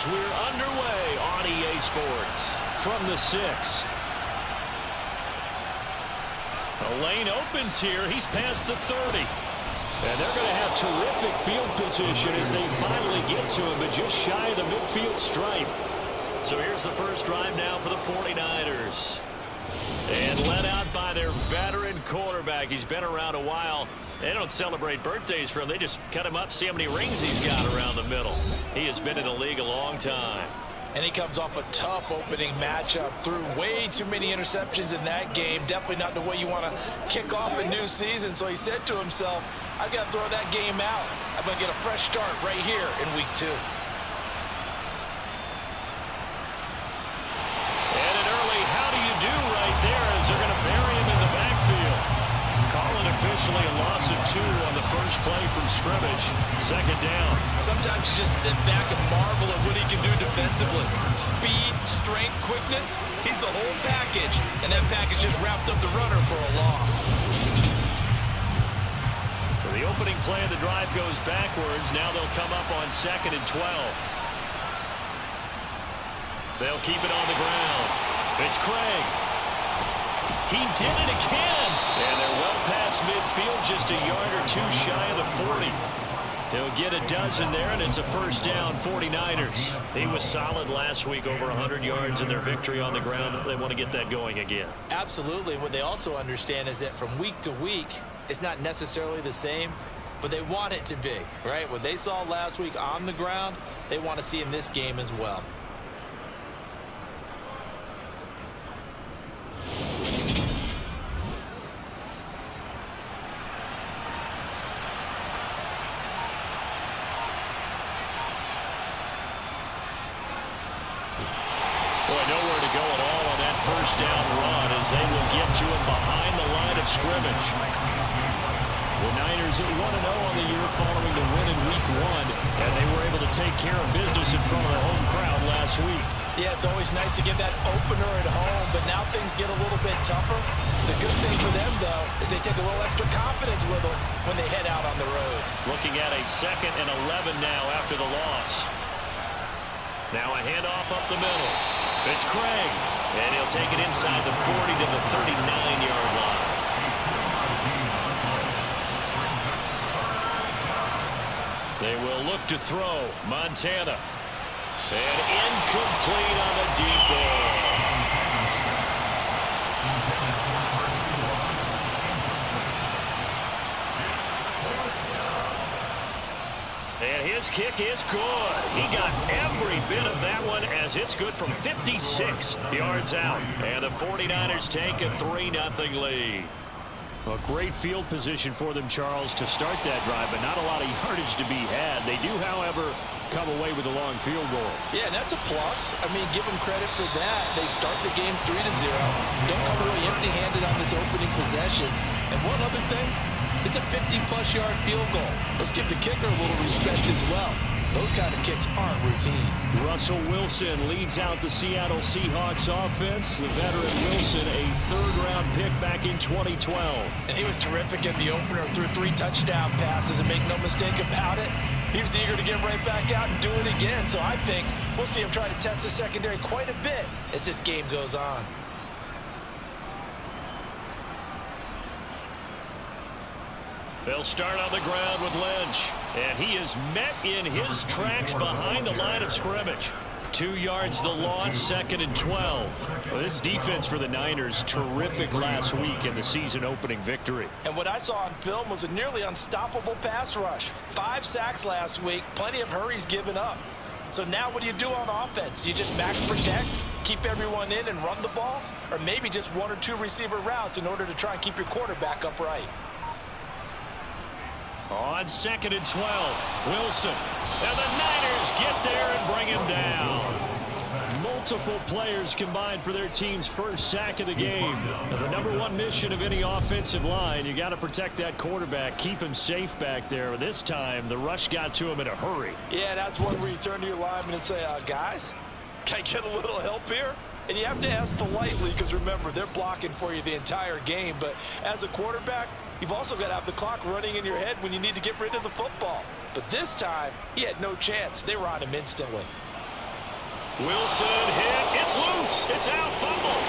as we're underway on EA Sports. From the 6. The lane opens here. He's past the 30. And they're going to have terrific field position as they finally get to him, but just shy of the midfield stripe. So here's the first drive now for the 49ers. And led out by their veteran quarterback. He's been around a while. They don't celebrate birthdays for him. They just cut him up, see how many rings he's got around the middle. He has been in the league a long time. And he comes off a tough opening matchup. Threw way too many interceptions in that game. Definitely not the way you want to kick off a new season. So he said to himself, I've got to throw that game out. I'm going to get a fresh start right here in week 2. And an early how do you do right there as they're going to bury him in the backfield. Calling officially a loss of 2 on the first play from scrimmage. Second down. Sometimes you just sit back and marvel at what he can do defensively. Speed, strength, quickness. He's the whole package. And that package just wrapped up the runner for a loss. So the opening play of the drive goes backwards. Now they'll come up on 2nd and 12. They'll keep it on the ground. It's Craig. He did it again. And they're well past midfield, just a yard or 2 shy of the 40. He'll get a dozen there, and it's a first down, 49ers. He was solid last week, over 100 yards in their victory on the ground. They want to get that going again. Absolutely. What they also understand is that from week to week, it's not necessarily the same, but they want it to be, right? What they saw last week on the ground, they want to see in this game as well. Nowhere to go at all on that first down run as they will get to him behind the line of scrimmage. The Niners at 1-0 on the year following the win in week 1, and they were able to take care of business in front of the home crowd last week. Yeah, it's always nice to get that opener at home, but now things get a little bit tougher. The good thing for them, though, is they take a little extra confidence with them when they head out on the road. Looking at a 2nd and 11 now after the loss. Now a handoff up the middle. It's Craig, and he'll take it inside the 40 to the 39-yard line. They will look to throw. Montana. And incomplete on the deep ball. And his kick is good. He got every bit of that one as it's good from 56 yards out. And the 49ers take a 3-0 lead. A great field position for them, Charles, to start that drive, but not a lot of yardage to be had. They do, however, come away with a long field goal. Yeah, and that's a plus. I mean, give them credit for that. They start the game 3-0. Don't come away empty-handed on this opening possession. And one other thing, it's a 50-plus yard field goal. Let's give the kicker a little respect as well. Those kind of kicks aren't routine. Russell Wilson leads out the Seattle Seahawks offense. The veteran Wilson, a 3rd-round pick back in 2012. And he was terrific in the opener, threw 3 touchdown passes, and make no mistake about it, he was eager to get right back out and do it again. So I think we'll see him try to test the secondary quite a bit as this game goes on. They'll start on the ground with Lynch. And he is met in his tracks behind the line of scrimmage. 2 yards the loss, 2nd and 12. Well, this defense for the Niners, terrific last week in the season-opening victory. And what I saw on film was a nearly unstoppable pass rush. 5 sacks last week, plenty of hurries given up. So now what do you do on offense? You just max protect, keep everyone in and run the ball? Or maybe just 1 or 2 receiver routes in order to try and keep your quarterback upright? On 2nd and 12, Wilson. And the Niners get there and bring him down. Multiple players combined for their team's first sack of the game. And the #1 mission of any offensive line, you got to protect that quarterback, keep him safe back there. This time, the rush got to him in a hurry. Yeah, that's one where you turn to your lineman and say, guys, can I get a little help here? And you have to ask politely because, remember, they're blocking for you the entire game. But as a quarterback, you've also got to have the clock running in your head when you need to get rid of the football. But this time, he had no chance. They were on him instantly. Wilson hit. It's loose. It's out. Fumble.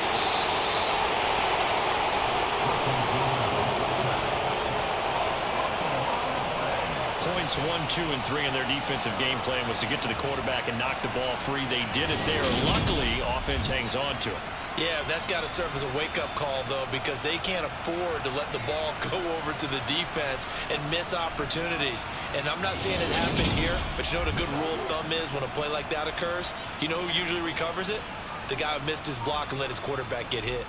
Points 1, 2, and 3 in their defensive game plan was to get to the quarterback and knock the ball free. They did it there. Luckily, offense hangs on to it. Yeah, that's got to serve as a wake-up call, though, because they can't afford to let the ball go over to the defense and miss opportunities. And I'm not saying it happened here, but you know what a good rule of thumb is when a play like that occurs? You know who usually recovers it? The guy who missed his block and let his quarterback get hit.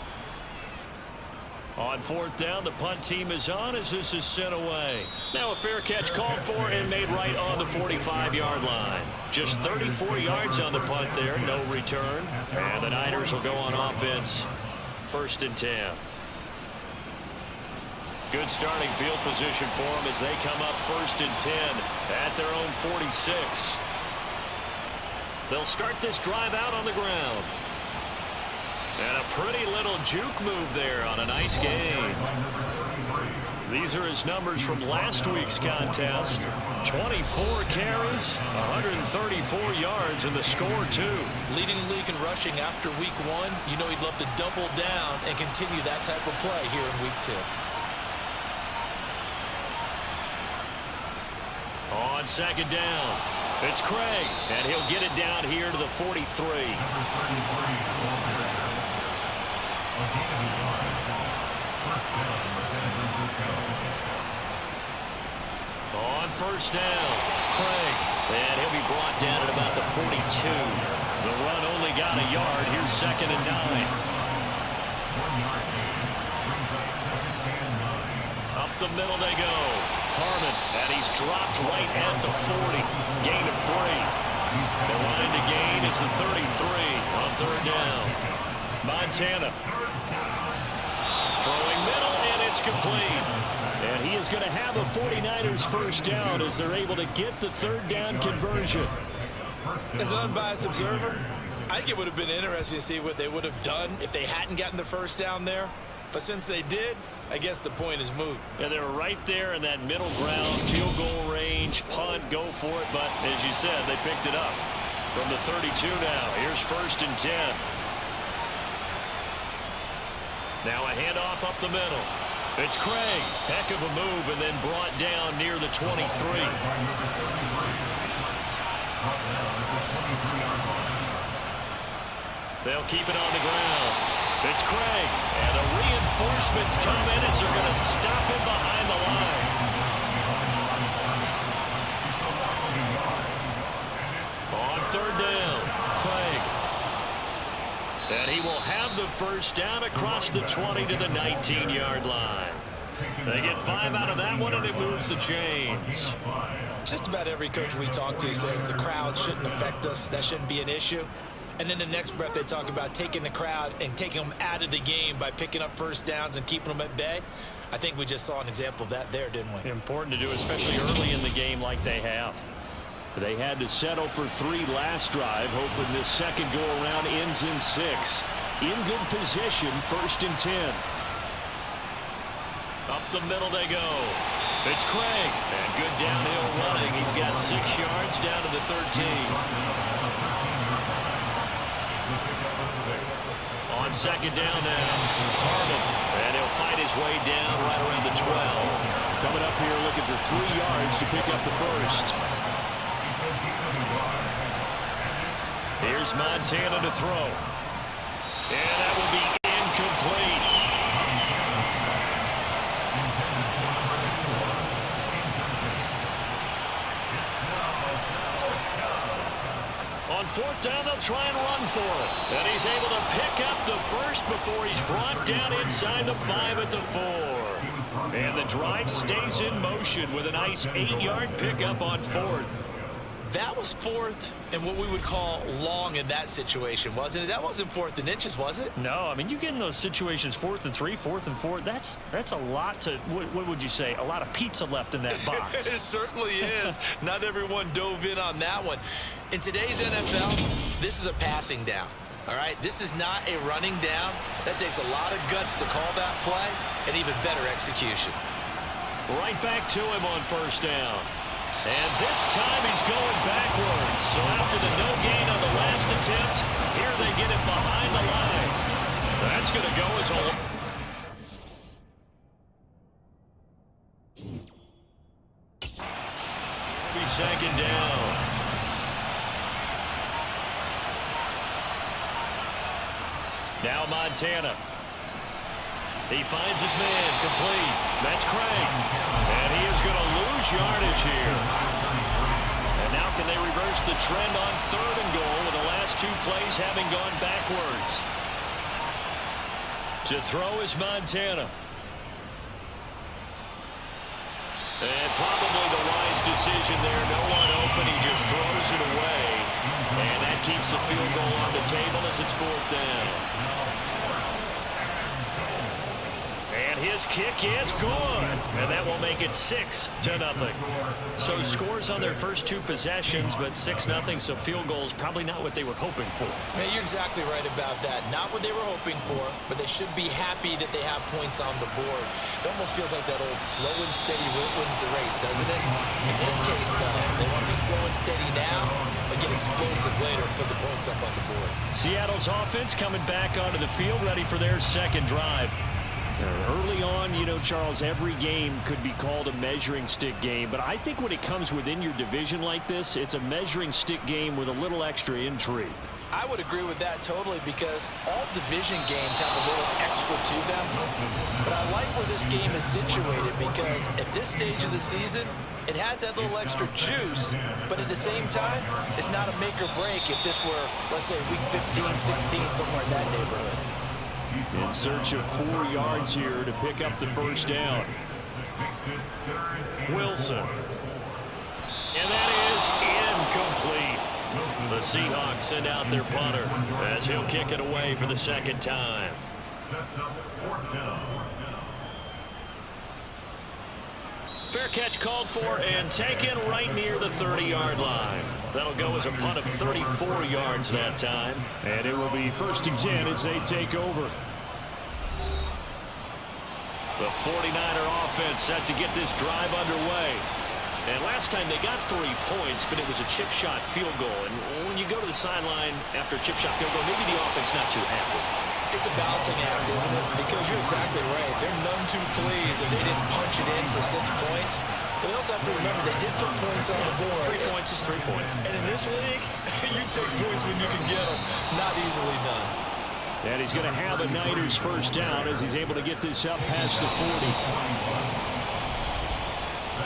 On fourth down, the punt team is on as this is sent away. Now a fair catch called for and made right on the 45-yard line. Just 34 yards on the punt there, no return. And the Niners will go on offense, 1st and 10. Good starting field position for them as they come up 1st and 10 at their own 46. They'll start this drive out on the ground. And a pretty little juke move there on a nice game. These are his numbers from last week's contest. 24 carries, 134 yards, and the score, too. Leading the league in rushing after week 1. You know he'd love to double down and continue that type of play here in week 2. On 2nd down, it's Craig, and he'll get it down here to the 43. On 1st down, Craig, and he'll be brought down at about the 42. The run only got a yard. Here's 2nd and 9. Up the middle they go. Harmon, and he's dropped right at the 40. Gain of 3. The line to gain is the 33 on 3rd down. Montana throwing middle, and it's complete. And he is going to have a 49ers 1st down as they're able to get the 3rd down conversion. As an unbiased observer, I think it would have been interesting to see what they would have done if they hadn't gotten the 1st down there. But since they did, I guess the point is moot. Yeah, they were right there in that middle ground, field goal range, punt, go for it. But as you said, they picked it up from the 32 now. Here's 1st and 10. Now a handoff up the middle. It's Craig. Heck of a move, and then brought down near the 23. They'll keep it on the ground. It's Craig, and the reinforcements come in as they're going to stop him behind the line. On 3rd down, Craig. And he will have the 1st down across the 20 to the 19-yard line. They get 5 out of that one, and it moves the chains. Just about every coach we talk to says the crowd shouldn't affect us. That shouldn't be an issue. And in the next breath, they talk about taking the crowd and taking them out of the game by picking up 1st downs and keeping them at bay. I think we just saw an example of that there, didn't we? Important to do, especially early in the game like they have. They had to settle for 3 last drive, hoping this second go-around ends in 6. In good position, 1st and 10. Up the middle they go. It's Craig. And good downhill running. He's got 6 yards down to the 13. On 2nd down now, Harmon. And he'll fight his way down right around the 12. Coming up here looking for 3 yards to pick up the 1st. Here's Montana to throw. And that will be incomplete. On 4th down, they'll try and run for it. And he's able to pick up the 1st before he's brought down inside the 5 at the 4. And the drive stays in motion with a nice 8-yard pickup on 4th. That was 4th and what we would call long in that situation, wasn't it? That wasn't 4th and inches, was it? No, I mean, you get in those situations 4th and 3, 4th and 4. That's a lot to, what would you say, a lot of pizza left in that box. It certainly is. Not everyone dove in on that one. In today's NFL, this is a passing down. All right, this is not a running down. That takes a lot of guts to call that play and even better execution. Right back to him on 1st down. And this time he's going backwards. So after the no gain on the last attempt. Here they get it behind the line. That's going to go as a... Be second down. Now Montana. He finds his man complete. That's Craig. And he is going to lose yardage here. And now can they reverse the trend on 3rd and goal with the last 2 plays having gone backwards? To throw is Montana. And probably the wise decision there. No one open. He just throws it away. And that keeps the field goal on the table as it's 4th down. And his kick is good. And that will make it 6-0. So scores on their first 2 possessions, but 6-0, so field goal is probably not what they were hoping for. Man, you're exactly right about that. Not what they were hoping for, but they should be happy that they have points on the board. It almost feels like that old slow and steady wins the race, doesn't it? In this case, though, they want to be slow and steady now, but get explosive later and put the points up on the board. Seattle's offense coming back onto the field, ready for their second drive. Early on, you know, Charles, every game could be called a measuring stick game, but I think when it comes within your division like this, it's a measuring stick game with a little extra intrigue. I would agree with that totally, because all division games have a little extra to them. But I like where this game is situated, because at this stage of the season, it has that little extra juice, but at the same time, it's not a make or break if this were, let's say, week 15, 16, somewhere in that neighborhood. In search of 4 yards here to pick up the first down. Wilson. And that is incomplete. The Seahawks send out their punter as he'll kick it away for the second time. Fair catch called for and taken right near the 30-yard line. That'll go as a punt of 34 yards that time. And it will be 1st and 10 as they take over. The 49er offense set to get this drive underway. And last time they got 3 points, but it was a chip shot field goal. And when you go to the sideline after a chip shot field goal, maybe the offense not too happy. It's a balancing act, isn't it? Because you're exactly right. They're none too pleased that they didn't punch it in for 6 points. But they also have to remember they did put points on the board. 3 points is 3 points. And in this league, you take points when you can get them. Not easily done. And he's going to have a Niners first down as he's able to get this up past the 40.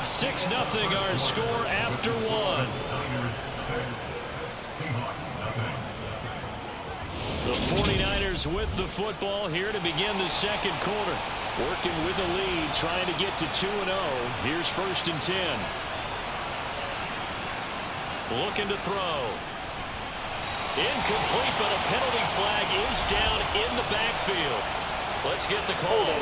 6-0 our score after 1. The 49ers with the football here to begin the second quarter. Working with the lead, trying to get to 2-0. Here's 1st and 10. Looking to throw. Incomplete, but a penalty flag is down in the backfield. Let's get the call.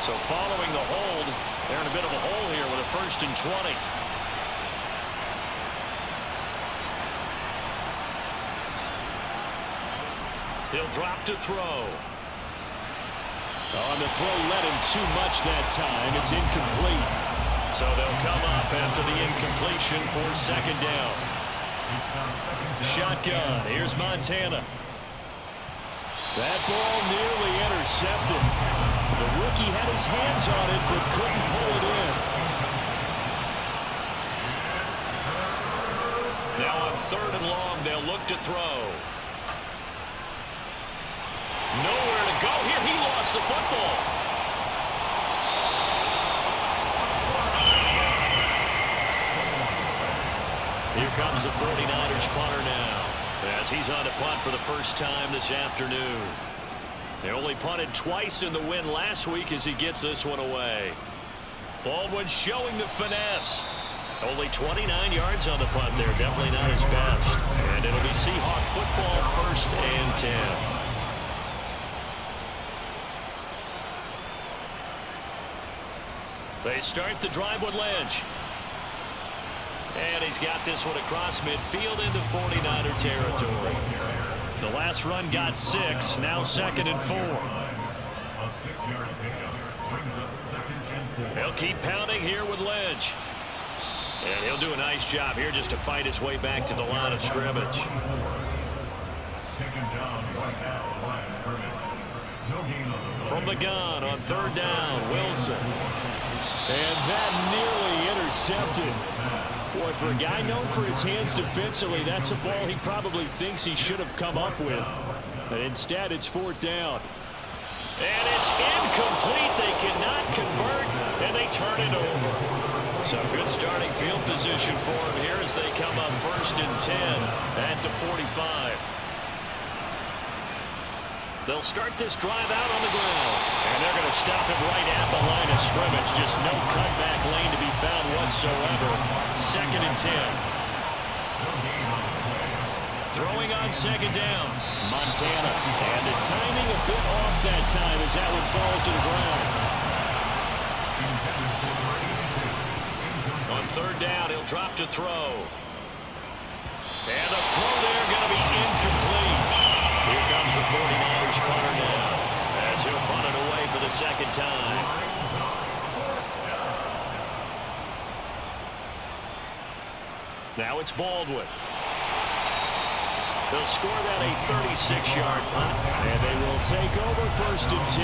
So following the hold, they're in a bit of a hole here with a 1st and 20. He'll drop to throw. On the throw, let him too much that time. It's incomplete. So they'll come up after the incompletion for 2nd down. Shotgun. Here's Montana. That ball nearly intercepted. The rookie had his hands on it but couldn't pull it in. Now on 3rd and long, they'll look to throw. Nowhere to go here. He lost the football. Here comes the 49ers punter now, as he's on to punt for the first time this afternoon. They only punted twice in the win last week as he gets this one away. Baldwin showing the finesse. Only 29 yards on the punt there. Definitely not his best. And it'll be Seahawk football, 1st and 10. They start the drive with Lynch. And he's got this one across midfield into 49er territory. The last run got 6. Now 2nd and 4. They'll keep pounding here with Lynch. And he'll do a nice job here just to fight his way back to the line of scrimmage. From the gun on 3rd down, Wilson. And that nearly intercepted. Boy, for a guy known for his hands defensively, that's a ball he probably thinks he should have come up with. But instead, it's 4th down. And it's incomplete. They cannot convert, and they turn it over. So good starting field position for him here as they come up 1st and 10 at the 45. They'll start this drive out on the ground. And they're going to stop him right at the line of scrimmage. Just no cutback lane to be found whatsoever. 2nd and 10. Throwing on 2nd down. Montana. And the timing a bit off that time as that one falls to the ground. On 3rd down, he'll drop to throw. And the throw there going to be incomplete. Here comes the 49ers punter now as he'll punt it away for the 2nd time. Now it's Baldwin. They'll score that a 36-yard punt, and they will take over 1st and 10.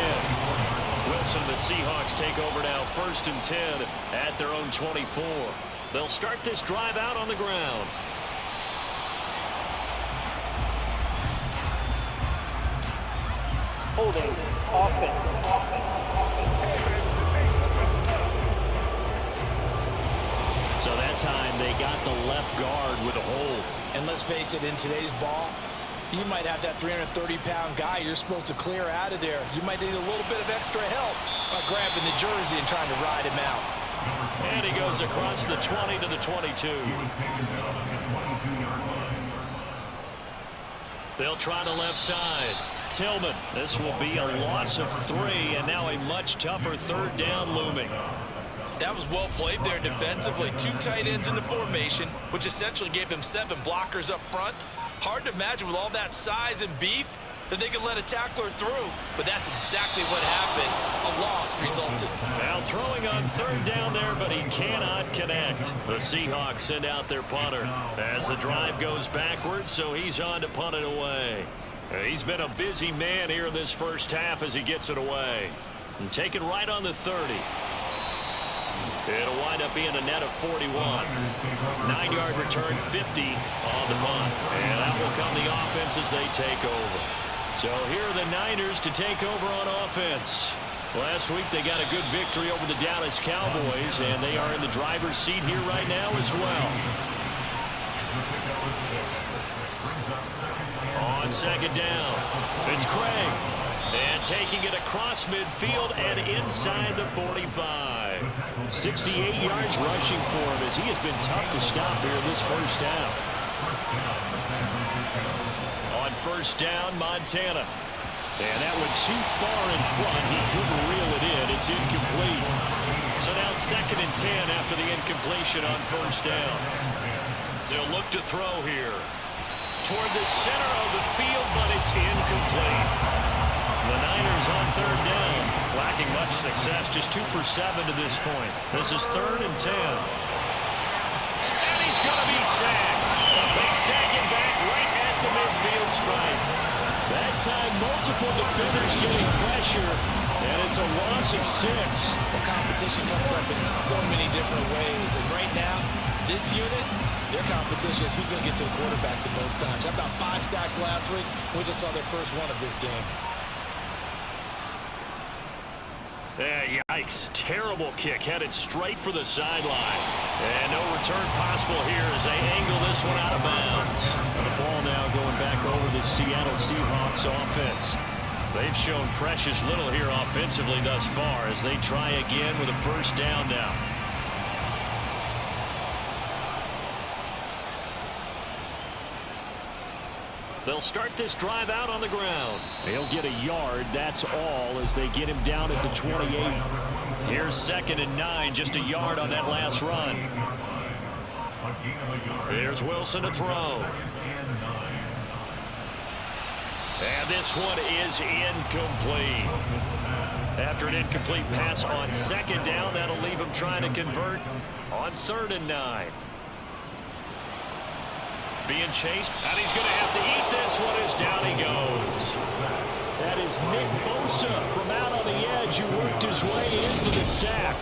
Wilson, the Seahawks take over now 1st and 10 at their own 24. They'll start this drive out on the ground. Holding offense. So that time they got the left guard with a hold. And let's face it, in today's ball, you might have that 330-pound guy you're supposed to clear out of there. You might need a little bit of extra help by grabbing the jersey and trying to ride him out. And he goes across the 20 to the 22. They'll try the left side. Tillman. This will be a loss of 3, and now a much tougher 3rd down looming. That was well played there defensively. 2 tight ends in the formation, which essentially gave them 7 blockers up front. Hard to imagine with all that size and beef that they could let a tackler through, but that's exactly what happened. A loss resulted. Now throwing on 3rd down there, but he cannot connect. The Seahawks send out their punter as the drive goes backwards, so he's on to punt it away. He's been a busy man here in this first half as he gets it away. And take it right on the 30. It'll wind up being a net of 41. 9-yard return, 50 on the punt. And that will come the offense as they take over. So here are the Niners to take over on offense. Last week they got a good victory over the Dallas Cowboys, and they are in the driver's seat here right now as well. On 2nd down, it's Craig. And taking it across midfield and inside the 45. 68 yards rushing for him as he has been tough to stop here this first half. On 1st down, Montana. And that went too far in front. He couldn't reel it in. It's incomplete. So now 2nd and 10 after the incompletion on 1st down. They'll look to throw here. Toward the center of the field, but it's incomplete. The Niners on 3rd down, lacking much success, just 2 for 7 to this point. This is 3rd and 10. And he's going to be sacked. They sack him back right at the midfield stripe. That time, multiple defenders getting pressure, and it's a loss of 6. The competition comes up in so many different ways, and right now, this unit, their competition is who's going to get to the quarterback the most times. How about 5 sacks last week? We just saw their first one of this game. Yeah, yikes. Terrible kick headed straight for the sideline. And no return possible here as they angle this one out of bounds. The ball now going back over the Seattle Seahawks offense. They've shown precious little here offensively thus far as they try again with a 1st down now. They'll start this drive out on the ground. He'll get a yard, that's all, as they get him down at the 28. Here's 2nd and 9, just a yard on that last run. Here's Wilson to throw. And this one is incomplete. After an incomplete pass on second down, that'll leave him trying to convert on 3rd and 9. Being chased, and he's going to have to eat this one as down he goes. That is Nick Bosa from out on the edge who worked his way in for the sack.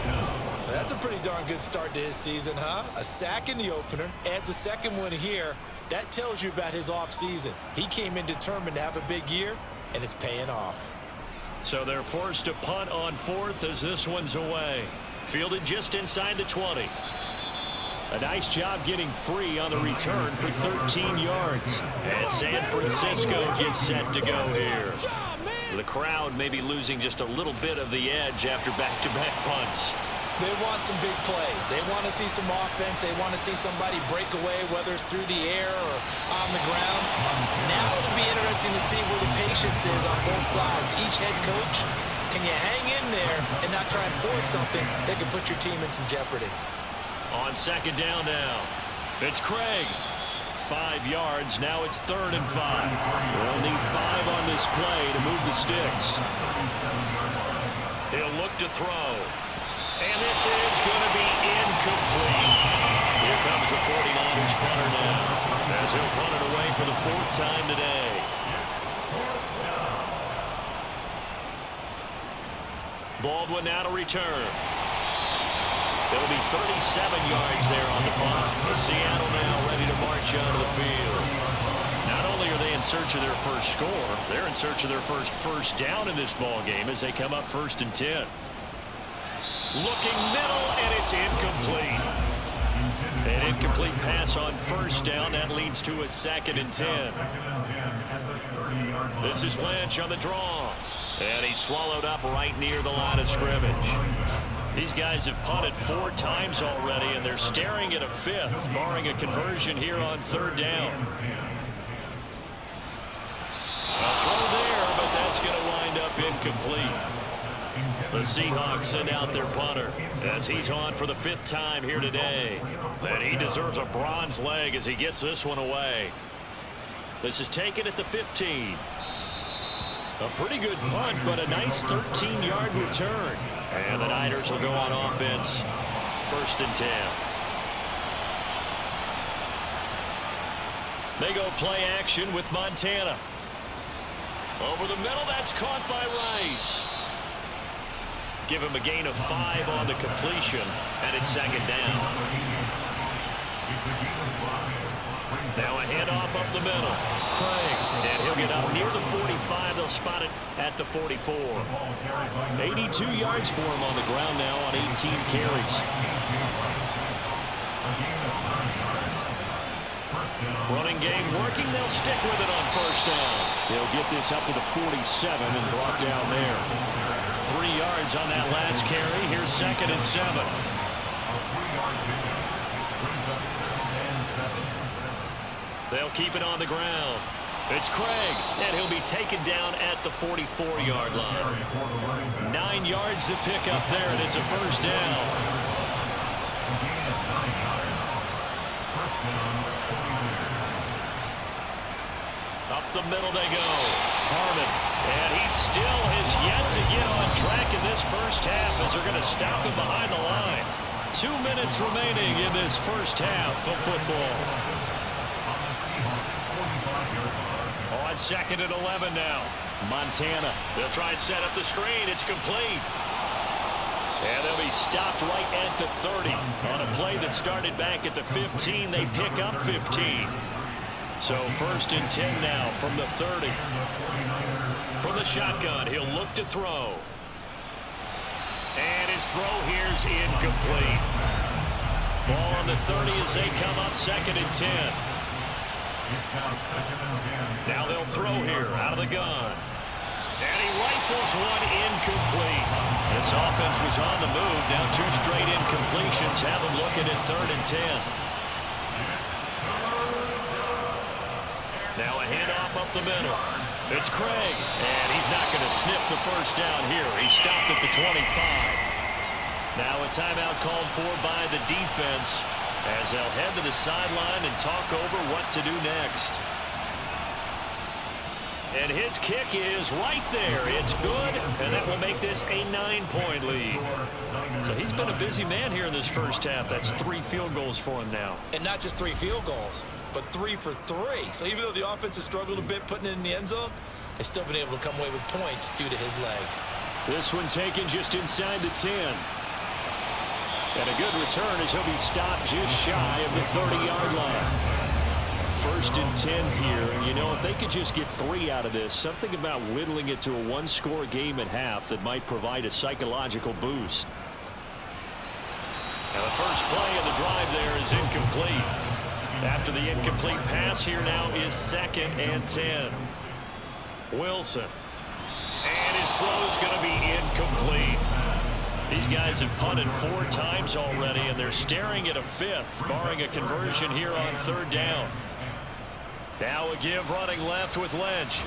That's a pretty darn good start to his season, huh? A sack in the opener, adds a second one here. That tells you about his offseason. He came in determined to have a big year, and it's paying off. So they're forced to punt on 4th as this one's away. Fielded just inside the 20. A nice job getting free on the return for 13 yards. And San Francisco gets set to go here. The crowd may be losing just a little bit of the edge after back-to-back punts. They want some big plays. They want to see some offense. They want to see somebody break away, whether it's through the air or on the ground. Now it'll be interesting to see where the patience is on both sides. Each head coach, can you hang in there and not try and force something that could put your team in some jeopardy? On 2nd down now, it's Craig. 5 yards. Now it's 3rd and 5. They'll need 5 on this play to move the sticks. He'll look to throw. And this is going to be incomplete. Here comes the 49ers punter now, as he'll punt it away for the 4th time today. Baldwin now to return. It'll be 37 yards there on the punt. The Seattle now ready to march onto the field. Not only are they in search of their first score, they're in search of their first down in this ball game as they come up 1st and 10. Looking middle, and it's incomplete. An incomplete pass on 1st down. That leads to a 2nd and 10. This is Lynch on the draw. And he's swallowed up right near the line of scrimmage. These guys have punted 4 times already, and they're staring at a 5th, barring a conversion here on 3rd down. A throw there, but that's going to wind up incomplete. The Seahawks send out their punter as he's on for the 5th time here today. And he deserves a bronze leg as he gets this one away. This is taken at the 15. A pretty good punt, but a nice 13-yard return. And the Niners will go on offense. 1st and 10. They go play action with Montana. Over the middle, that's caught by Rice. Give him a gain of 5 on the completion, and it's 2nd down. Now a handoff up the middle. Craig, and he'll get up near the 45. They'll spot it at the 44. 82 yards for him on the ground now on 18 carries. Running game working. They'll stick with it on 1st down. They'll get this up to the 47 and brought down there. 3 yards on that last carry. Here's 2nd and 7. They'll keep it on the ground. It's Craig, and he'll be taken down at the 44-yard line. 9 yards to pick up there, and it's a 1st down. Up the middle they go. Harmon, and he still has yet to get on track in this 1st half as they're going to stop him behind the line. 2 minutes remaining in this 1st half of football. On 2nd and 11 now. Montana. They'll try and set up the screen. It's complete. And they'll be stopped right at the 30. On a play that started back at the 15, they pick up 15. So 1st and 10 now from the 30. From the shotgun, he'll look to throw. And his throw here's incomplete. Ball on the 30 as they come up 2nd and 10. Now they'll throw here out of the gun. And he rifles one incomplete. This offense was on the move. Now 2 straight incompletions have them looking at 3rd and 10. Now a handoff up the middle. It's Craig, and he's not going to sniff the 1st down here. He stopped at the 25. Now a timeout called for by the defense as they'll head to the sideline and talk over what to do next. And his kick is right there. It's good, and that will make this a 9-point lead. So he's been a busy man here in this first half. That's 3 field goals for him now. And not just 3 field goals, but 3 for 3. So even though the offense has struggled a bit putting it in the end zone, they've still been able to come away with points due to his leg. This one taken just inside the 10. And a good return as he'll be stopped just shy of the 30-yard line. 1st and 10 here, and you know, if they could just get 3 out of this, something about whittling it to a 1-score game at half that might provide a psychological boost. Now the first play of the drive there is incomplete. After the incomplete pass, here now is 2nd and 10. Wilson. And his throw is going to be incomplete. These guys have punted 4 times already, and they're staring at a 5th, barring a conversion here on 3rd down. Now a give running left with Lynch.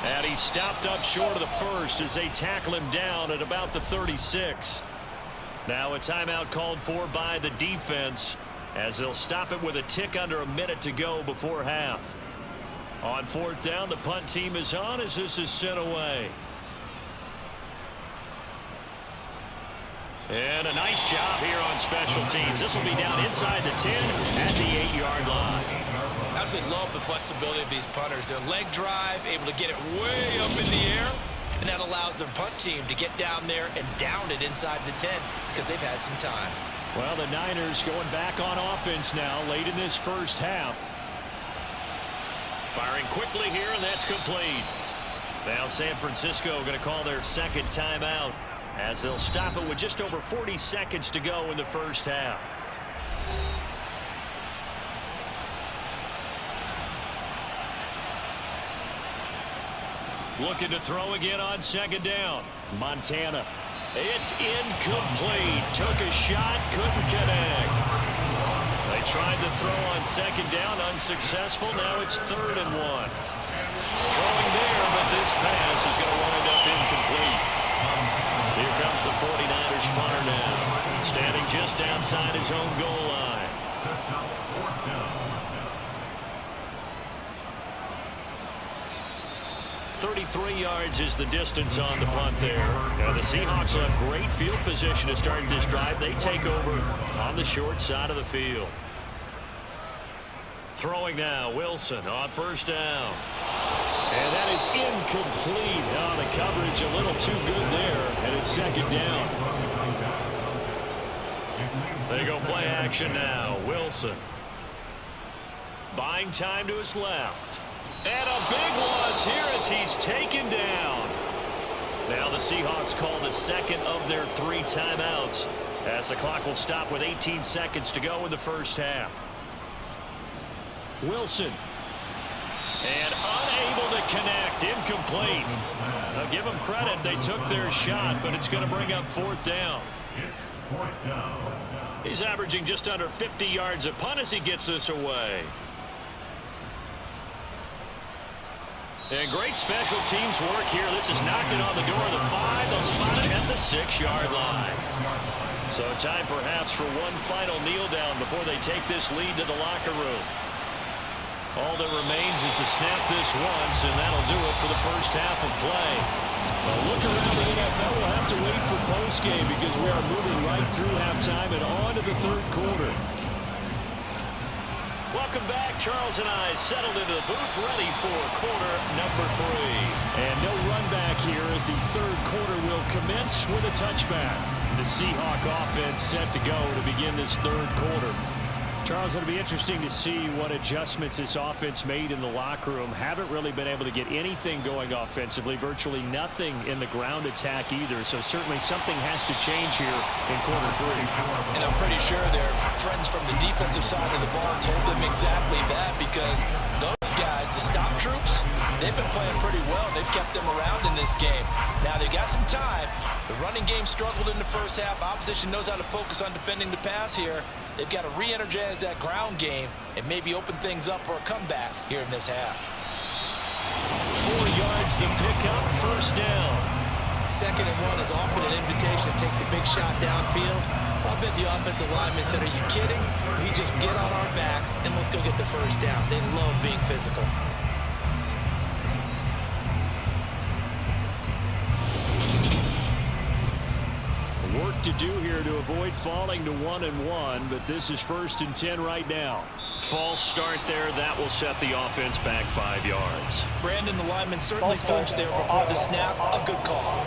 And he's stopped up short of the 1st as they tackle him down at about the 36. Now a timeout called for by the defense as they'll stop it with a tick under a minute to go before half. On 4th down, the punt team is on as this is sent away. And a nice job here on special teams. This will be down inside the 10 at the 8-yard line. Absolutely love the flexibility of these punters. Their leg drive, able to get it way up in the air, and that allows their punt team to get down there and down it inside the 10 because they've had some time. Well, the Niners going back on offense now late in this first half. Firing quickly here, and that's complete. Now San Francisco going to call their 2nd timeout as they'll stop it with just over 40 seconds to go in the first half. Looking to throw again on 2nd down. Montana. It's incomplete. Took a shot, couldn't connect. They tried to throw on 2nd down, unsuccessful. Now it's 3rd and 1. Throwing there, but this pass is going to wind up incomplete. Here comes the 49ers punter now, standing just outside his own goal line. 33 yards is the distance on the punt there. Now the Seahawks will have great field position to start this drive. They take over on the short side of the field. Throwing now, Wilson on 1st down. And that is incomplete. Oh, the coverage a little too good there, and it's 2nd down. They go play action now. Wilson. Buying time to his left. And a big loss here as he's taken down. Now the Seahawks call the 2nd of their 3 timeouts as the clock will stop with 18 seconds to go in the first half. Wilson. And unable to connect. Incomplete. Now give them credit. They took their shot, but it's going to bring up 4th down. He's averaging just under 50 yards a punt as he gets this away. And great special teams work here. This is knocking on the door of the 5. They'll spot it at the 6-yard line. So time perhaps for one final kneel down before they take this lead to the locker room. All that remains is to snap this once, and that'll do it for the first half of play. Well, look around the NFL. We'll have to wait for postgame because we are moving right through halftime and on to the 3rd quarter. Welcome back. Charles and I settled into the booth, ready for quarter number 3. And no run back here as the 3rd quarter will commence with a touchback. The Seahawk offense set to go to begin this 3rd quarter. Charles, it'll be interesting to see what adjustments this offense made in the locker room. Haven't really been able to get anything going offensively, virtually nothing in the ground attack either. So certainly something has to change here in quarter 3. And I'm pretty sure their friends from the defensive side of the ball told them exactly that, because those guys, the stop troops, they've been playing pretty well. They've kept them around in this game. Now they got some time. The running game struggled in the first half. Opposition knows how to focus on defending the pass here. They've got to re-energize that ground game and maybe open things up for a comeback here in this half. 4 yards the pickup, 1st down. 2nd and 1 is often an invitation to take the big shot downfield. I bet the offensive lineman said, are you kidding? We just get on our backs and let's go get the 1st down. They love being physical. Work to do here to avoid falling to 1-1, but this is 1st and 10 right now. False start there. That will set the offense back 5 yards. Brandon, the lineman certainly flinched there before the snap. A good call.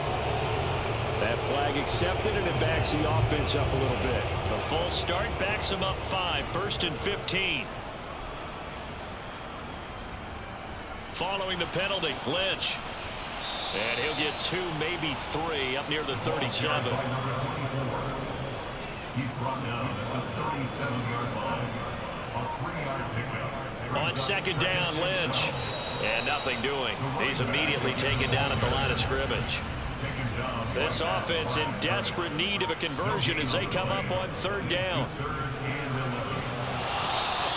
That flag accepted, and it backs the offense up a little bit. A false start backs them up 5, 1st and 15. Following the penalty, Lynch. And he'll get 2, maybe 3, up near the 37. He's brought down at the 37-yard line. A 3-yard pickup. On 2nd down, Lynch. And nothing doing. He's immediately taken down at the line of scrimmage. This offense in desperate need of a conversion as they come up on 3rd down.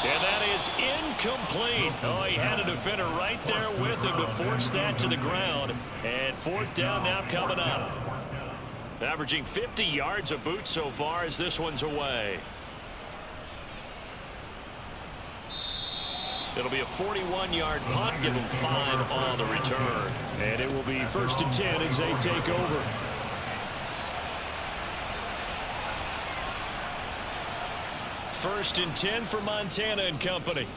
And that is incomplete. Oh, he had a defender right there with him to force that to the ground. And 4th down now coming up. Averaging 50 yards a boot so far as this one's away. It'll be a 41-yard punt. Give them 5 on the return. And it will be 1st and 10 as they take over. First and 10 for Montana and company.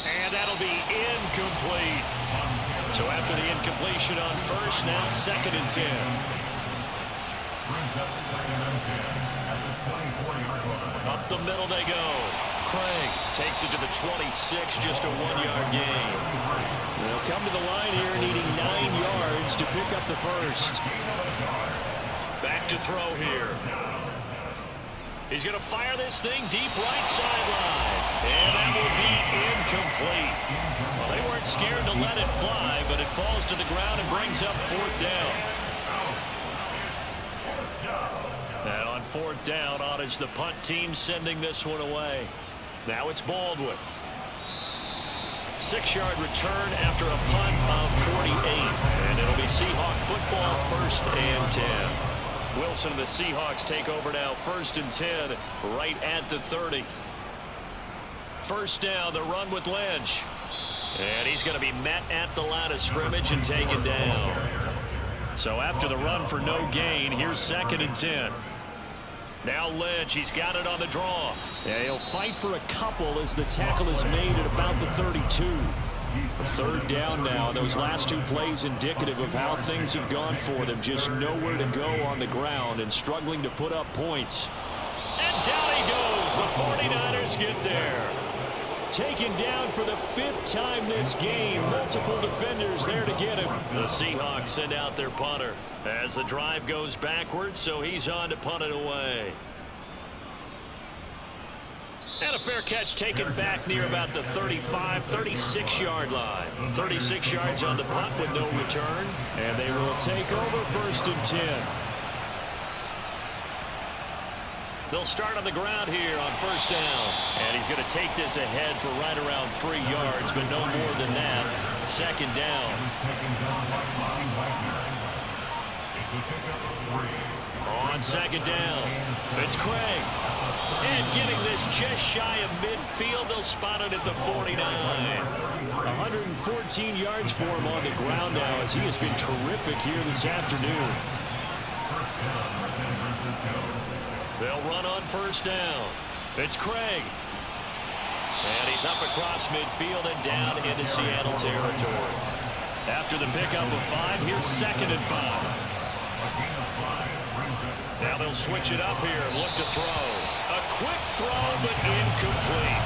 And that'll be incomplete. So after the incompletion on 1st, now 2nd and 10. Up the middle they go. Craig takes it to the 26, just a 1-yard gain. They'll come to the line here needing 9 yards to pick up the 1st. Back to throw here. He's going to fire this thing deep right sideline. And that will be incomplete. Well, they weren't scared to let it fly, but it falls to the ground and brings up 4th down. And on 4th down, on is the punt team sending this one away. Now it's Baldwin. 6-yard return after a punt of 48. And it'll be Seahawk football, 1st and 10. Wilson and the Seahawks take over now, 1st and 10, right at the 30. 1st down, the run with Lynch. And he's going to be met at the line of scrimmage and taken down. So after the run for no gain, here's 2nd and 10. Now Lynch, he's got it on the draw. Yeah, he'll fight for a couple as the tackle is made at about the 32. 3rd down now. Those last 2 plays indicative of how things have gone for them. Just nowhere to go on the ground and struggling to put up points. And down he goes. The 49ers get there. Taken down for the 5th time this game. Multiple defenders there to get him. The Seahawks send out their punter as the drive goes backwards, so he's on to punt it away. And a fair catch taken back near about the 35, 36-yard line. 36 yards on the punt with no return. And they will take over 1st and 10. They'll start on the ground here on 1st down. And he's going to take this ahead for right around 3 yards, but no more than that. 2nd down. On 2nd down, it's Craig. And getting this just shy of midfield, they'll spot it at the 49. 114 yards for him on the ground now as he has been terrific here this afternoon. They'll run on 1st down. It's Craig. And he's up across midfield and down into Seattle territory. After the pickup of 5, here's 2nd and 5. Now they'll switch it up here and look to throw. A quick throw, but incomplete.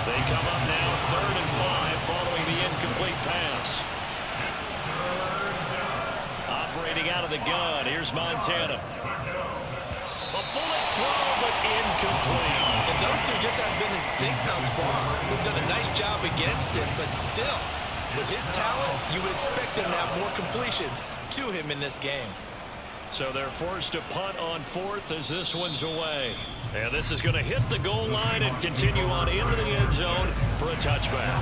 They come up now 3rd and 5 following the incomplete pass. Operating out of the gun, here's Montana. A bullet throw, but incomplete. And those two just haven't been in sync thus far. They've done a nice job against him, but still, with his talent, you would expect them to have more completions to him in this game. So they're forced to punt on 4th as this one's away. And this is going to hit the goal line and continue on into the end zone for a touchback.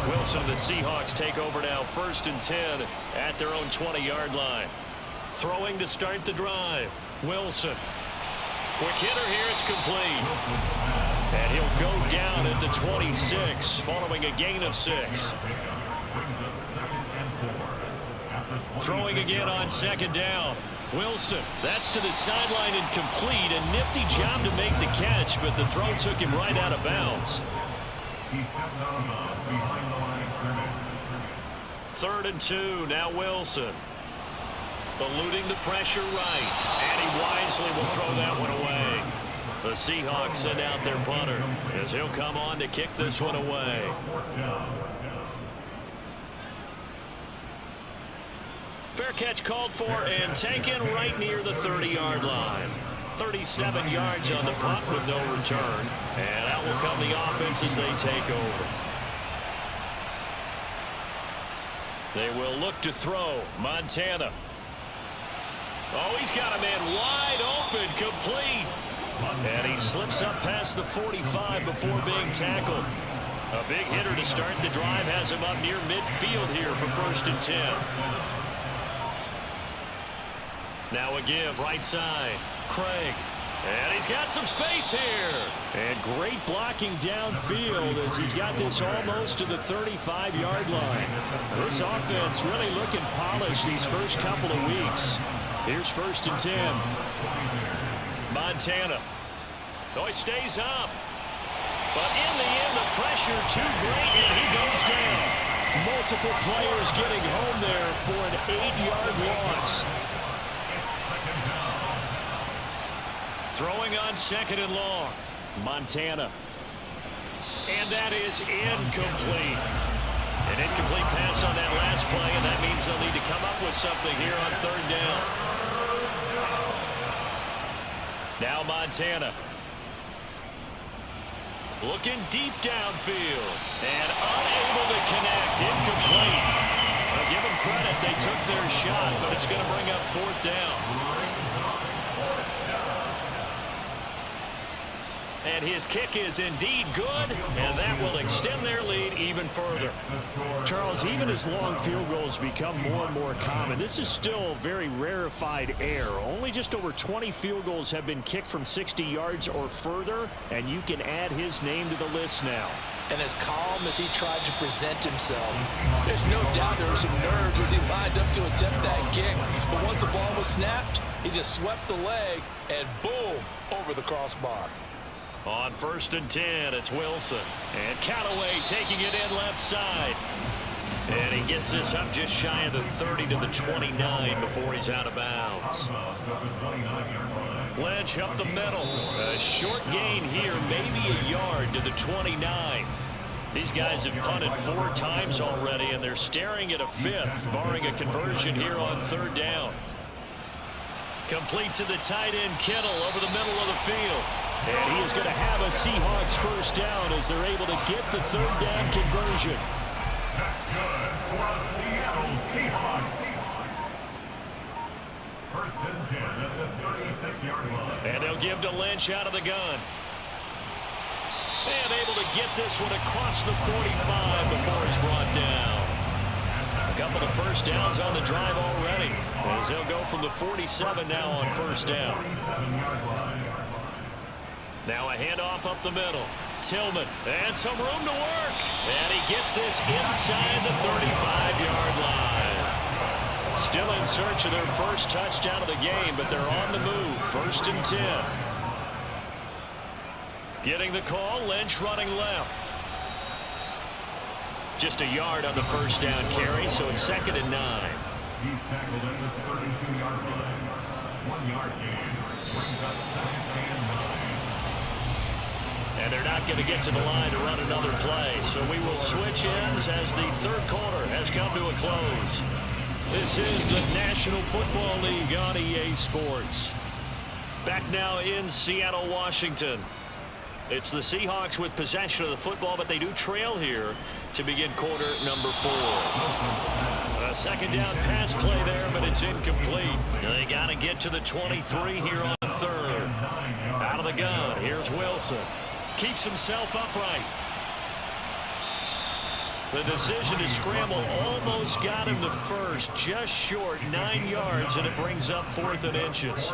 Wilson and the Seahawks take over now 1st and 10 at their own 20-yard line. Throwing to start the drive. Wilson. Quick hitter here, it's complete. And he'll go down at the 26 following a gain of 6. Throwing again on 2nd down. Wilson, that's to the sideline and complete. A nifty job to make the catch, but the throw took him right out of bounds. He steps out of bounds behind the line of scrimmage. 3rd and 2, now Wilson. Eluding the pressure right, and he wisely will throw that one away. The Seahawks send out their punter as he'll come on to kick this one away. Fair catch called for and taken right near the 30-yard line. 37 yards on the punt with no return. And out will come the offense as they take over. They will look to throw. Montana. Oh, he's got a man wide open, complete. And he slips up past the 45 before being tackled. A big hitter to start the drive has him up near midfield here for 1st and 10. Now a give right side. Craig. And he's got some space here. And great blocking downfield as he's got this almost to the 35-yard line. This offense really looking polished these first couple of weeks. Here's 1st and 10. Montana. Oh, he stays up. But in the end, the pressure too great, and he goes down. Multiple players getting home there for an 8-yard loss. Throwing on 2nd and long. Montana. And that is incomplete. An incomplete pass on that last play, and that means they'll need to come up with something here on 3rd down. Now Montana. Looking deep downfield. And unable to connect. Incomplete. I'll give them credit. They took their shot, but it's going to bring up 4th down. And his kick is indeed good, and that will extend their lead even further. Charles, even as long field goals become more and more common, this is still very rarefied air. Only just over 20 field goals have been kicked from 60 yards or further, and you can add his name to the list now. And as calm as he tried to present himself, there's no doubt there were some nerves as he lined up to attempt that kick. But once the ball was snapped, he just swept the leg, and boom, over the crossbar. On 1st and 10, it's Wilson. And Callaway taking it in left side. And he gets this up just shy of the 30 to the 29 before he's out of bounds. Lynch up the middle. A short gain here, maybe a yard to the 29. These guys have punted 4 times already, and they're staring at a 5th, barring a conversion here on 3rd down. Complete to the tight end, Kittle, over the middle of the field. And he is going to have a Seahawks 1st down as they're able to get the 3rd down conversion. That's good for the Seattle Seahawks. 1st and 10 at the 36-yard line. And they'll give to Lynch out of the gun. And able to get this one across the 45 before he's brought down. A couple of 1st downs on the drive already, as they'll go from the 47 now on 1st down. Now a handoff up the middle. Tillman, and some room to work. And he gets this inside the 35-yard line. Still in search of their first touchdown of the game, but they're on the move. 1st and 10. Getting the call, Lynch running left. Just a yard on the 1st down carry, so it's 2nd and 9. He's tackled at the 32-yard line. 1-yard gain brings up 2nd and 9. And they're not going to get to the line to run another play. So we will switch ends as the 3rd quarter has come to a close. This is the National Football League on EA Sports. Back now in Seattle, Washington. It's the Seahawks with possession of the football, but they do trail here to begin quarter number 4. A 2nd down pass play there, but it's incomplete. They got to get to the 23 here on 3rd. Out of the gun, here's Wilson. Keeps himself upright. The decision to scramble almost got him the 1st, just short, 9 yards, and it brings up 4th and inches.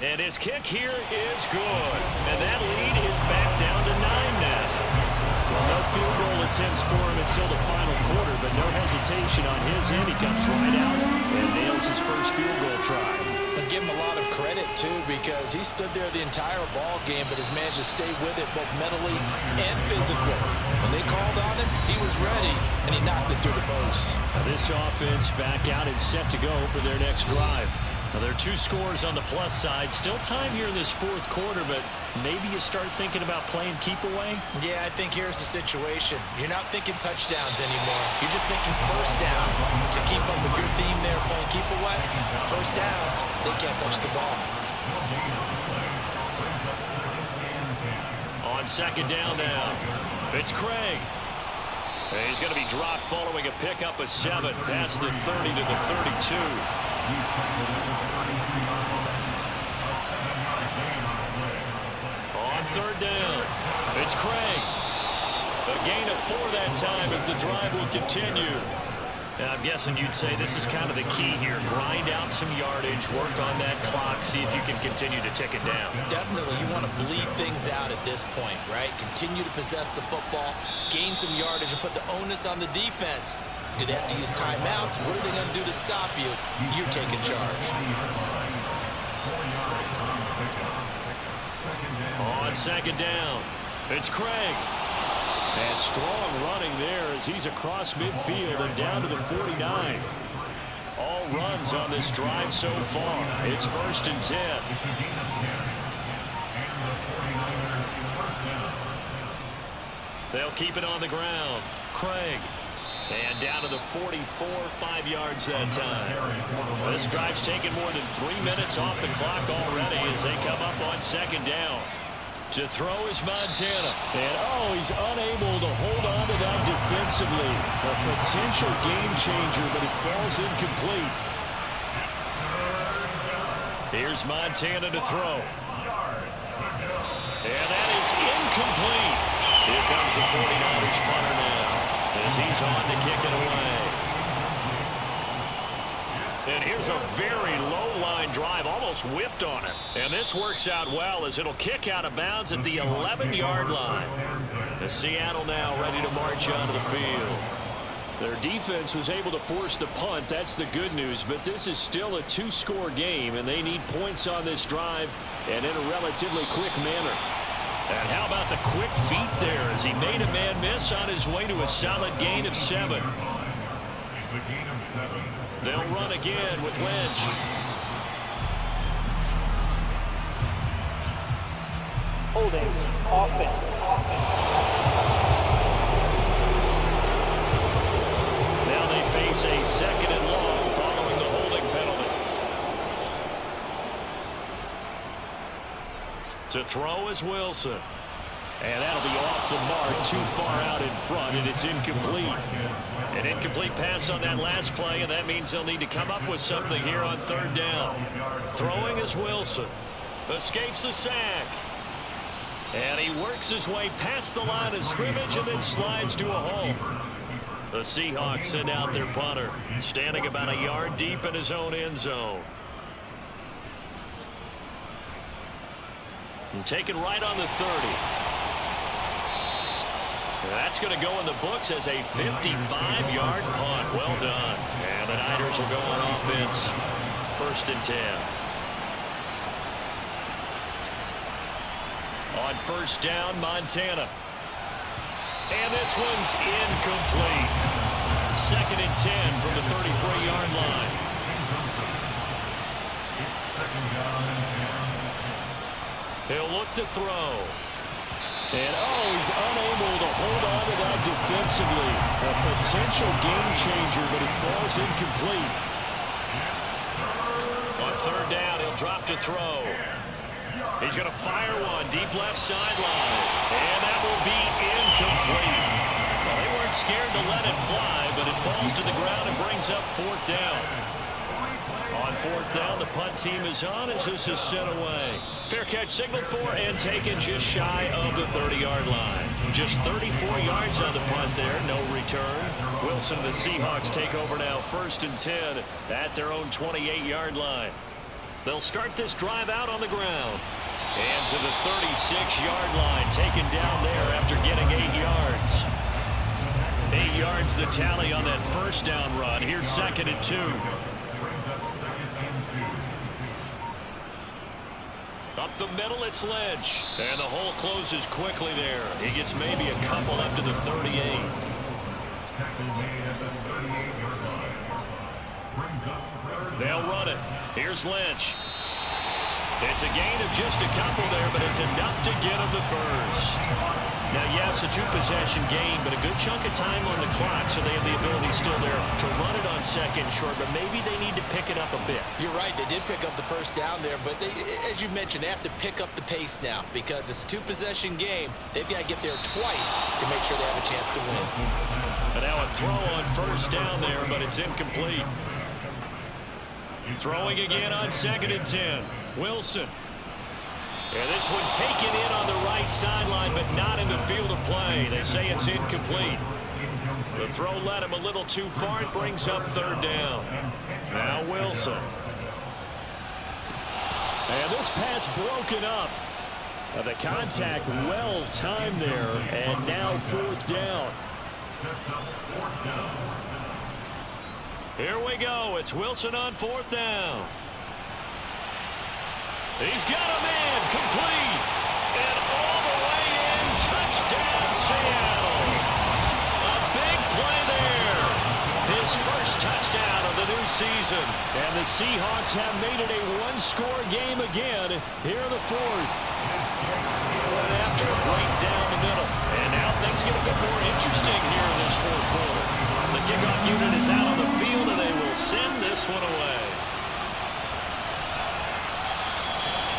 And his kick here is good. And that lead is back down to 9 now. Well, no field goal attempts for him until the final quarter, but no hesitation on his end. He comes right out and nails his first field goal try. I give him a lot of credit, too, because he stood there the entire ball game but has managed to stay with it both mentally and physically. When they called on him, he was ready, and he knocked it through the post. Now this offense back out and set to go for their next drive. Now there are 2 scores on the plus side. Still time here in this fourth quarter, but maybe you start thinking about playing keep away? Yeah, I think here's the situation. You're not thinking touchdowns anymore. You're just thinking first downs. To keep up with your theme there, playing keep away, first downs, they can't touch the ball. On second down now, it's Craig. And he's going to be dropped following a pickup of 7 past the 30 to the 32. On third down, it's Craig. A gain of 4 that time as the drive will continue. And I'm guessing you'd say this is kind of the key here. Grind out some yardage, work on that clock, see if you can continue to tick it down. Definitely, you want to bleed things out at this point, right? Continue to possess the football, gain some yardage, and put the onus on the defense. Do they have to use timeouts? What are they going to do to stop you? You're taking charge. On second down, it's Craig. And strong running there as he's across midfield and down to the 49. All runs on this drive so far. It's 1st and 10. They'll keep it on the ground. Craig. And down to the 44, 5 yards that time. This drive's taken more than 3 minutes off the clock already as they come up on second down. To throw is Montana. And, he's unable to hold on to that defensively. A potential game changer, but it falls incomplete. Here's Montana to throw. And that is incomplete. Here comes the 49ers punter now as he's on to kick it away. And here's a very low-line drive, almost whiffed on it. And this works out well as it'll kick out of bounds at the 11-yard line. The Seattle now ready to march onto the field. Their defense was able to force the punt. That's the good news. But this is still a 2-score game, and they need points on this drive and in a relatively quick manner. And how about the quick feet there as he made a man miss on his way to a solid gain of 7. They'll run again with Lynch. Holding offense. Now they face a 2nd and long following the holding penalty. To throw is Wilson. And that'll be off the mark, too far out in front, and it's incomplete. An incomplete pass on that last play, and that means they'll need to come up with something here on third down. Throwing is Wilson. Escapes the sack. And he works his way past the line of scrimmage and then slides to a halt. The Seahawks send out their punter, standing about a yard deep in his own end zone. And taken right on the 30. That's going to go in the books as a 55-yard punt. Well done. And the Niners will go on offense. 1st and 10. On first down, Montana. And this one's incomplete. 2nd and 10 from the 33-yard line. He'll look to throw. And, he's unable to hold on to that defensively. A potential game changer, but it falls incomplete. On third down, he'll drop to throw. He's going to fire one deep left sideline. And that will be incomplete. Well, they weren't scared to let it fly, but it falls to the ground and brings up 4th down. On 4th down, the punt team is on as this is sent away. Fair catch signaled for and taken just shy of the 30-yard line. Just 34 yards on the punt there, no return. Wilson and the Seahawks take over now 1st and 10 at their own 28-yard line. They'll start this drive out on the ground. And to the 36-yard line, taken down there after getting 8 yards. 8 yards the tally on that first down run. Here's 2nd and 2. Up the middle, it's Lynch. And the hole closes quickly there. He gets maybe a couple up to the 38. They'll run it. Here's Lynch. It's a gain of just a couple there, but it's enough to get him the first. Now, yes, a 2-possession game, but a good chunk of time on the clock, so they have the ability still there to run it on 2nd and short, but maybe they need to pick it up a bit. You're right. They did pick up the first down there, but as you mentioned, they have to pick up the pace now because it's a 2-possession game. They've got to get there twice to make sure they have a chance to win. And now a throw on first down there, but it's incomplete. Throwing again on 2nd and 10. Wilson. And this one taken in on the right sideline, but not in the field of play. They say it's incomplete. The throw led him a little too far. It brings up 3rd down. Now Wilson. And this pass broken up. The contact well timed there, and now 4th down. Here we go. It's Wilson on 4th down. He's got a man complete. And all the way in. Touchdown, Seattle. A big play there. His first touchdown of the new season. And the Seahawks have made it a 1-score game again here in the 4th. After a break down the middle. And now things get a bit more interesting here in this 4th quarter. The kickoff unit is out on the field, and they will send this one away.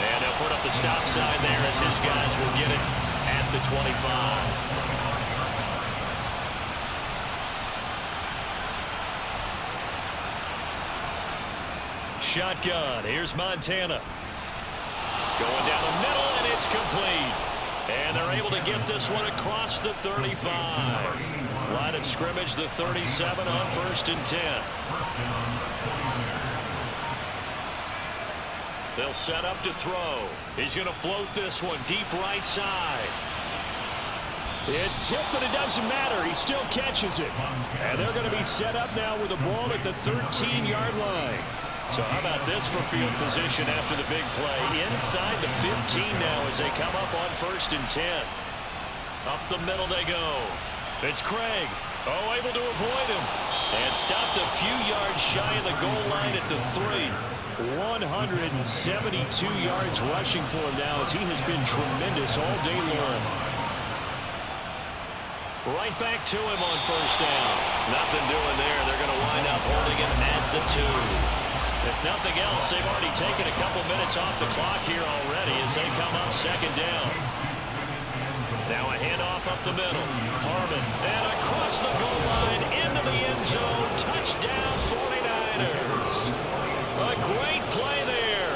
And they'll put up the stop sign there as his guys will get it at the 25. Shotgun. Here's Montana. Going down the middle, and it's complete. And they're able to get this one across the 35. Line of scrimmage, the 37 on 1st and 10. They'll set up to throw. He's going to float this one deep right side. It's tipped, but it doesn't matter. He still catches it. And they're going to be set up now with the ball at the 13-yard line. So how about this for field position after the big play? Inside the 15 now as they come up on 1st and 10. Up the middle they go. It's Craig. Oh, able to avoid him. And stopped a few yards shy of the goal line at the 3. 172 yards rushing for him now as he has been tremendous all day long. Right back to him on 1st down. Nothing doing there. They're going to wind up holding him at the 2. If nothing else, they've already taken a couple minutes off the clock here already as they come up 2nd down. Now a handoff up the middle. Harmon, and across the goal line into the end zone. Touchdown 49ers. A great play there.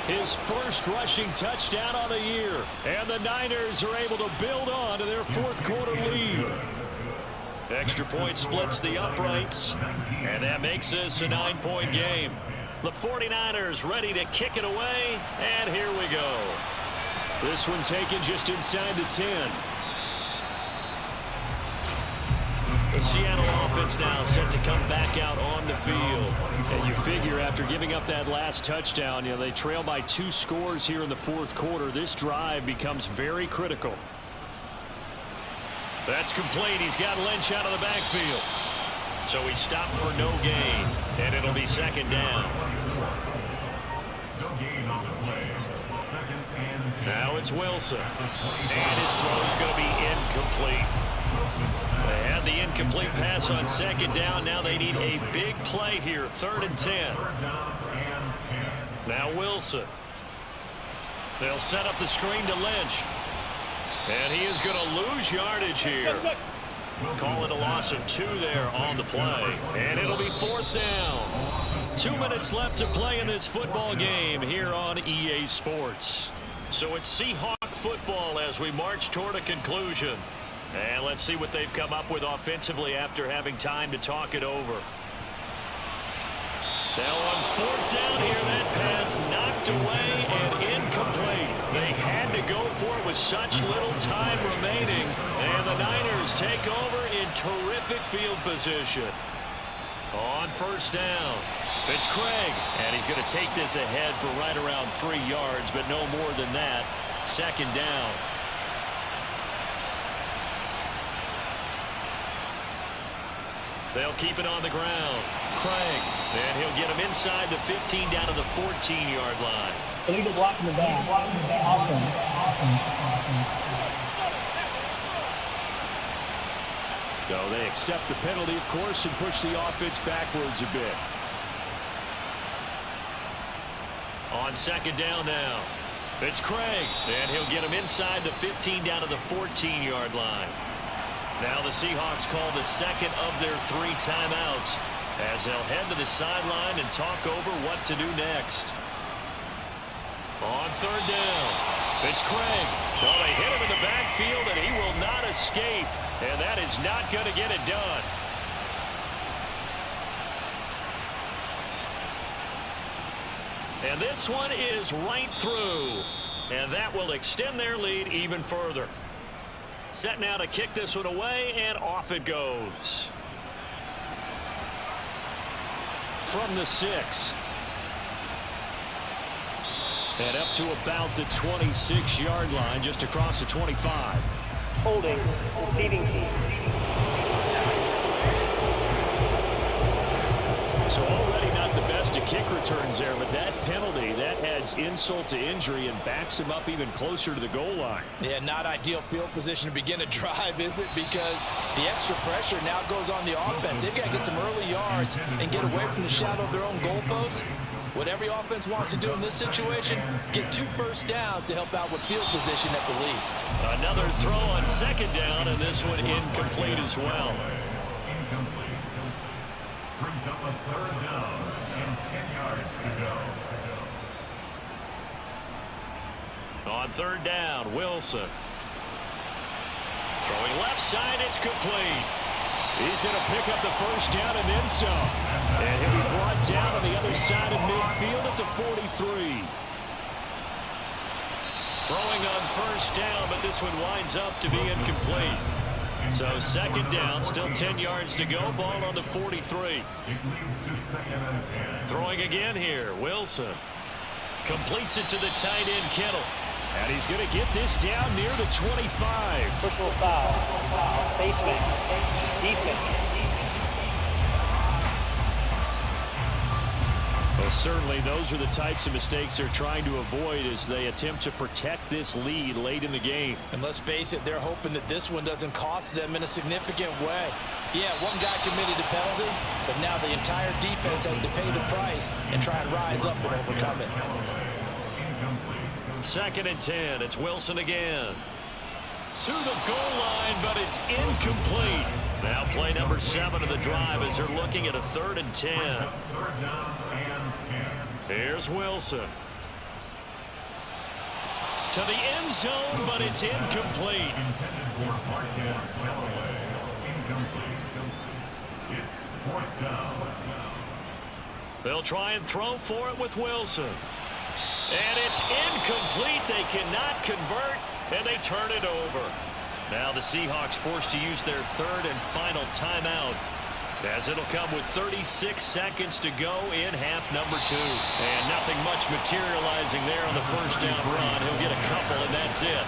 His first rushing touchdown on the year. And the Niners are able to build on to their 4th quarter lead. Extra point splits the uprights. And that makes this a 9-point game. The 49ers ready to kick it away. And here we go. This one taken just inside the 10. The Seattle offense now set to come back out on the field. And you figure after giving up that last touchdown, they trail by 2 scores here in the 4th quarter. This drive becomes very critical. That's complete. He's got Lynch out of the backfield. So he stopped for no gain. And it'll be 2nd down. No gain on the play. 2nd and 10. Now it's Wilson. And his throw's going to be incomplete. They had the incomplete pass on 2nd down. Now they need a big play here. 3rd and 10. Now Wilson. They'll set up the screen to Lynch. And he is going to lose yardage here. Call it a loss of 2 there on the play. And it'll be 4th down. 2 minutes left to play in this football game here on EA Sports. So it's Seahawk football as we march toward a conclusion. And let's see what they've come up with offensively after having time to talk it over. Now on 4th down here, that pass knocked away and incomplete. They for it with such little time remaining. And the Niners take over in terrific field position. On first down, it's Craig. And he's going to take this ahead for right around 3 yards, but no more than that. Second down. They'll keep it on the ground. Craig, and he'll get him inside the 15 down to the 14-yard line. Illegal block in the back. Offense. So they accept the penalty, of course, and push the offense backwards a bit. On second down now, it's Craig, and he'll get him inside the 15 down to the 14-yard line. Now the Seahawks call the second of their 3 timeouts as they'll head to the sideline and talk over what to do next. On third down, it's Craig. Well, they hit him in the backfield, and he will not escape, and that is not going to get it done. And this one is right through, and that will extend their lead even further. Set now to kick this one away, and off it goes. From the 6. And up to about the 26-yard line, just across the 25. Holding. Receiving team. So already not the best of kick returns there, but that penalty, that adds insult to injury and backs him up even closer to the goal line. Yeah, not ideal field position to begin a drive, is it? Because the extra pressure now goes on the offense. They've got to get some early yards and get away from the shadow of their own goalposts. What every offense wants to do in this situation, get 2 first downs to help out with field position at the least. Another throw on second down, and this one incomplete as well. Brings up a third down and 10 yards to go. On third down, Wilson. Throwing left side, it's complete. He's going to pick up the first down and then some. And he'll be brought down on the other side of midfield at the 43. Throwing on first down, but this one winds up to be incomplete. So second down, still 10 yards to go. Ball on the 43. Throwing again here, Wilson. Completes it to the tight end, Kittle. And he's going to get this down near the 25. Personal foul. Basement. Defense. Well, certainly those are the types of mistakes they're trying to avoid as they attempt to protect this lead late in the game. And let's face it, they're hoping that this one doesn't cost them in a significant way. Yeah, one guy committed a penalty, but now the entire defense has to pay the price and try and rise up and overcome it. Second and 10. It's Wilson again. To the goal line, but it's incomplete. Now play number 7 of the drive as they're looking at a 3rd and 10. Here's Wilson. To the end zone, but it's incomplete. It's 4th down. They'll try and throw for it with Wilson. And it's incomplete. They cannot convert, and they turn it over. Now the Seahawks forced to use their 3rd and final timeout, as it'll come with 36 seconds to go in half number 2. And nothing much materializing there on the first down run. He'll get a couple, and that's it.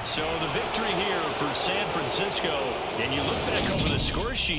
So the victory here for San Francisco, and you look back over the score sheet,